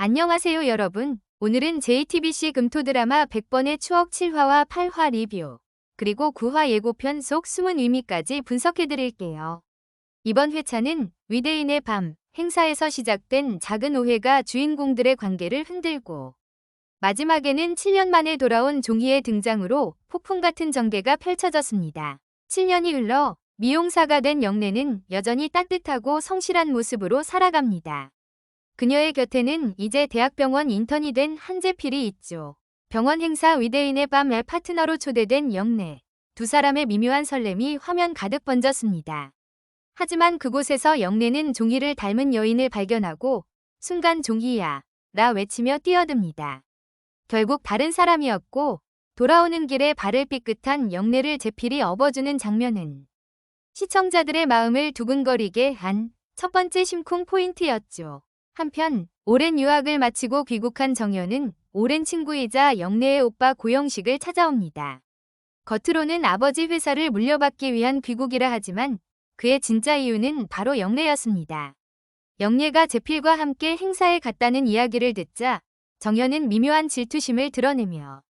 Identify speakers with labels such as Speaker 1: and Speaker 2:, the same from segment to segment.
Speaker 1: 안녕하세요 여러분. 오늘은 JTBC 금토 드라마 100번의 추억 7화와 8화 리뷰, 그리고 9화 예고편 속 숨은 의미까지 분석해드릴게요. 이번 회차는 위대인의 밤 행사에서 시작된 작은 오해가 주인공들의 관계를 흔들고, 마지막에는 7년 만에 돌아온 종희의 등장으로 폭풍 같은 전개가 펼쳐졌습니다. 7년이 흘러 미용사가 된 영래는 여전히 따뜻하고 성실한 모습으로 살아갑니다. 그녀의 곁에는 이제 대학병원 인턴이 된 한재필이 있죠. 병원 행사 위대인의 밤에 파트너로 초대된 영래. 두 사람의 미묘한 설렘이 화면 가득 번졌습니다. 하지만 그곳에서 영래는 종희를 닮은 여인을 발견하고 순간 종희야 라 외치며 뛰어듭니다. 결국 다른 사람이었고, 돌아오는 길에 발을 삐끗한 영래를 재필이 업어주는 장면은 시청자들의 마음을 두근거리게 한 첫 번째 심쿵 포인트였죠. 한편 오랜 유학을 마치고 귀국한 정연은 오랜 친구이자 영래의 오빠 고영식을 찾아옵니다. 겉으로는 아버지 회사를 물려받기 위한 귀국이라 하지만 그의 진짜 이유는 바로 영래였습니다. 영래가 재필과 함께 행사에 갔다는 이야기를 듣자 정연은 미묘한 질투심을 드러내며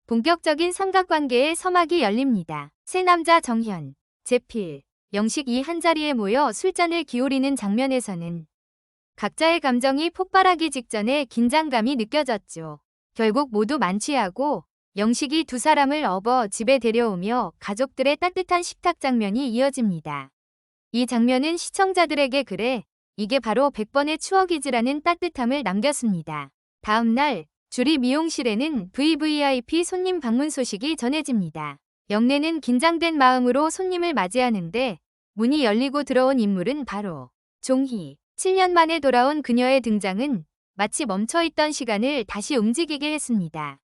Speaker 1: 본격적인 삼각관계의 서막이 열립니다. 세 남자 정현, 재필, 영식이 한자리에 모여 술잔을 기울이는 장면에서는 각자의 감정이 폭발하기 직전에 긴장감이 느껴졌죠. 결국 모두 만취하고 영식이 두 사람을 업어 집에 데려오며 가족들의 따뜻한 식탁 장면이 이어집니다. 이 장면은 시청자들에게 그래, 이게 바로 100번의 추억이지라는 따뜻함을 남겼습니다. 다음 날 주리 미용실에는 VVIP 손님 방문 소식이 전해집니다. 영래는 긴장된 마음으로 손님을 맞이하는데 문이 열리고 들어온 인물은 바로 종희. 7년 만에 돌아온 그녀의 등장은 마치 멈춰있던 시간을 다시 움직이게 했습니다.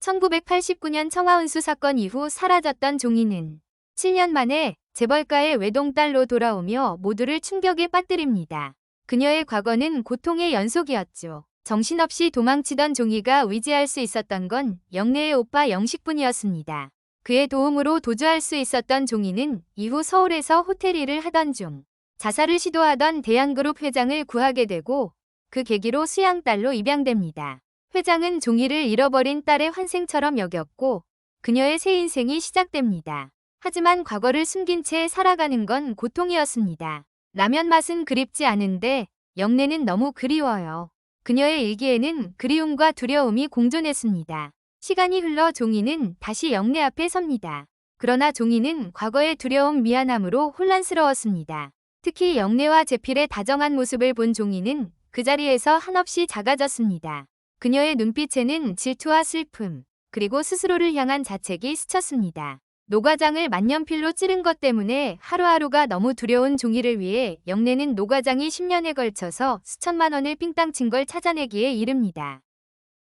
Speaker 1: 1989년 청하운수 사건 이후 사라졌던 종희는 7년 만에 재벌가의 외동딸로 돌아오며 모두를 충격에 빠뜨립니다. 그녀의 과거는 고통의 연속이었죠. 정신없이 도망치던 종희가 위지할 수 있었던 건 영래의 오빠 영식뿐이었습니다. 그의 도움으로 도주할 수 있었던 종희는 이후 서울에서 호텔 일을 하던 중 자살을 시도하던 대양그룹 회장을 구하게 되고, 그 계기로 수양딸로 입양됩니다. 회장은 종희를 잃어버린 딸의 환생처럼 여겼고 그녀의 새 인생이 시작됩니다. 하지만 과거를 숨긴 채 살아가는 건 고통이었습니다. 라면 맛은 그립지 않은데 영래는 너무 그리워요. 그녀의 일기에는 그리움과 두려움이 공존했습니다. 시간이 흘러 종희는 다시 영래 앞에 섭니다. 그러나 종희는 과거의 두려움, 미안함으로 혼란스러웠습니다. 특히 영래와 재필의 다정한 모습을 본 종희는 그 자리에서 한없이 작아졌습니다. 그녀의 눈빛에는 질투와 슬픔, 그리고 스스로를 향한 자책이 스쳤습니다. 노과장을 만년필로 찌른 것 때문에 하루하루가 너무 두려운 종희를 위해 영래는 노과장이 10년에 걸쳐서 수천만 원을 삥땅 친 걸 찾아내기에 이릅니다.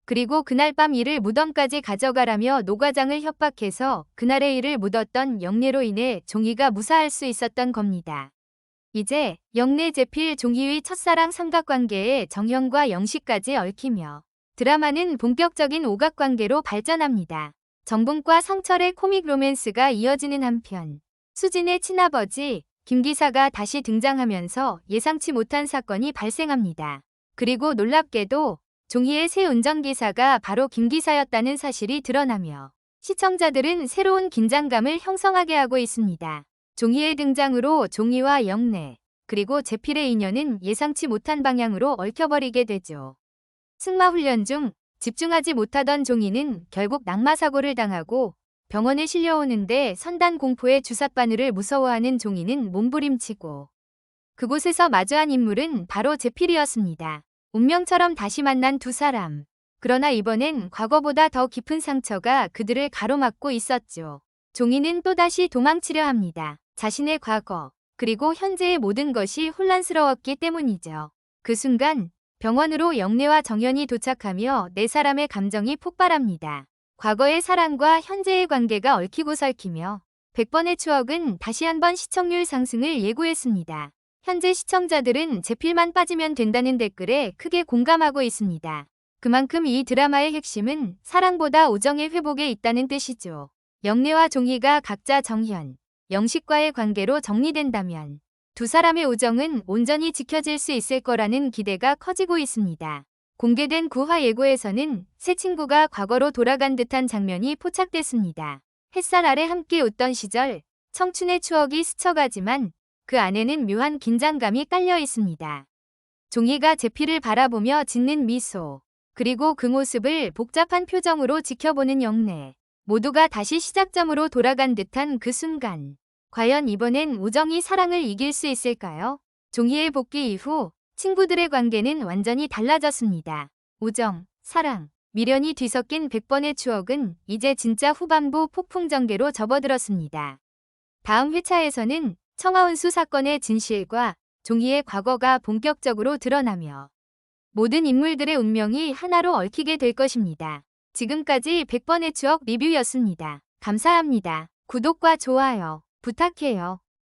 Speaker 1: 그리고 그날 밤 일을 무덤까지 가져가라며 노과장을 협박해서 그날의 일을 묻었던 영래로 인해 종희가 무사할 수 있었던 겁니다. 이제 영래, 재필, 종희의 첫사랑 삼각관계에 정현과 영식까지 얽히며 드라마는 본격적인 오각관계로 발전합니다. 정분과 성철의 코믹 로맨스가 이어지는 한편 수진의 친아버지 김기사가 다시 등장하면서 예상치 못한 사건이 발생합니다. 그리고 놀랍게도 종희의 새 운전기사가 바로 김기사였다는 사실이 드러나며 시청자들은 새로운 긴장감을 형성하게 하고 있습니다. 종희의 등장으로 종희와 영래, 그리고 재필의 인연은 예상치 못한 방향으로 얽혀버리게 되죠. 승마훈련 중 집중하지 못하던 종희는 결국 낙마사고를 당하고 병원에 실려오는데 선단 공포의 주삿바늘을 무서워하는 종희는 몸부림치고, 그곳에서 마주한 인물은 바로 재필이었습니다. 운명처럼 다시 만난 두 사람. 그러나 이번엔 과거보다 더 깊은 상처가 그들을 가로막고 있었죠. 종희는 또다시 도망치려 합니다. 자신의 과거, 그리고 현재의 모든 것이 혼란스러웠기 때문이죠. 그 순간 병원으로 영래와 정연이 도착하며 네 사람의 감정이 폭발합니다. 과거의 사랑과 현재의 관계가 얽히고 설키며 100번의 추억은 다시 한번 시청률 상승을 예고했습니다. 현재 시청자들은 재필만 빠지면 된다는 댓글에 크게 공감하고 있습니다. 그만큼 이 드라마의 핵심은 사랑보다 우정의 회복에 있다는 뜻이죠. 영래와 종희가 각자 정현, 영식과의 관계로 정리된다면 두 사람의 우정은 온전히 지켜질 수 있을 거라는 기대가 커지고 있습니다. 공개된 9화 예고에서는 세 친구가 과거로 돌아간 듯한 장면이 포착됐습니다. 햇살 아래 함께 웃던 시절, 청춘의 추억이 스쳐가지만 그 안에는 묘한 긴장감이 깔려 있습니다. 종이가 제피를 바라보며 짓는 미소, 그리고 그 모습을 복잡한 표정으로 지켜보는 영래. 모두가 다시 시작점으로 돌아간 듯한 그 순간. 과연 이번엔 우정이 사랑을 이길 수 있을까요? 종이의 복귀 이후 친구들의 관계는 완전히 달라졌습니다. 우정, 사랑, 미련이 뒤섞인 100번의 추억은 이제 진짜 후반부 폭풍 전개로 접어들었습니다. 다음 회차에서는 청하운수 사건의 진실과 종이의 과거가 본격적으로 드러나며 모든 인물들의 운명이 하나로 얽히게 될 것입니다. 지금까지 100번의 추억 리뷰였습니다. 감사합니다. 구독과 좋아요 부탁해요.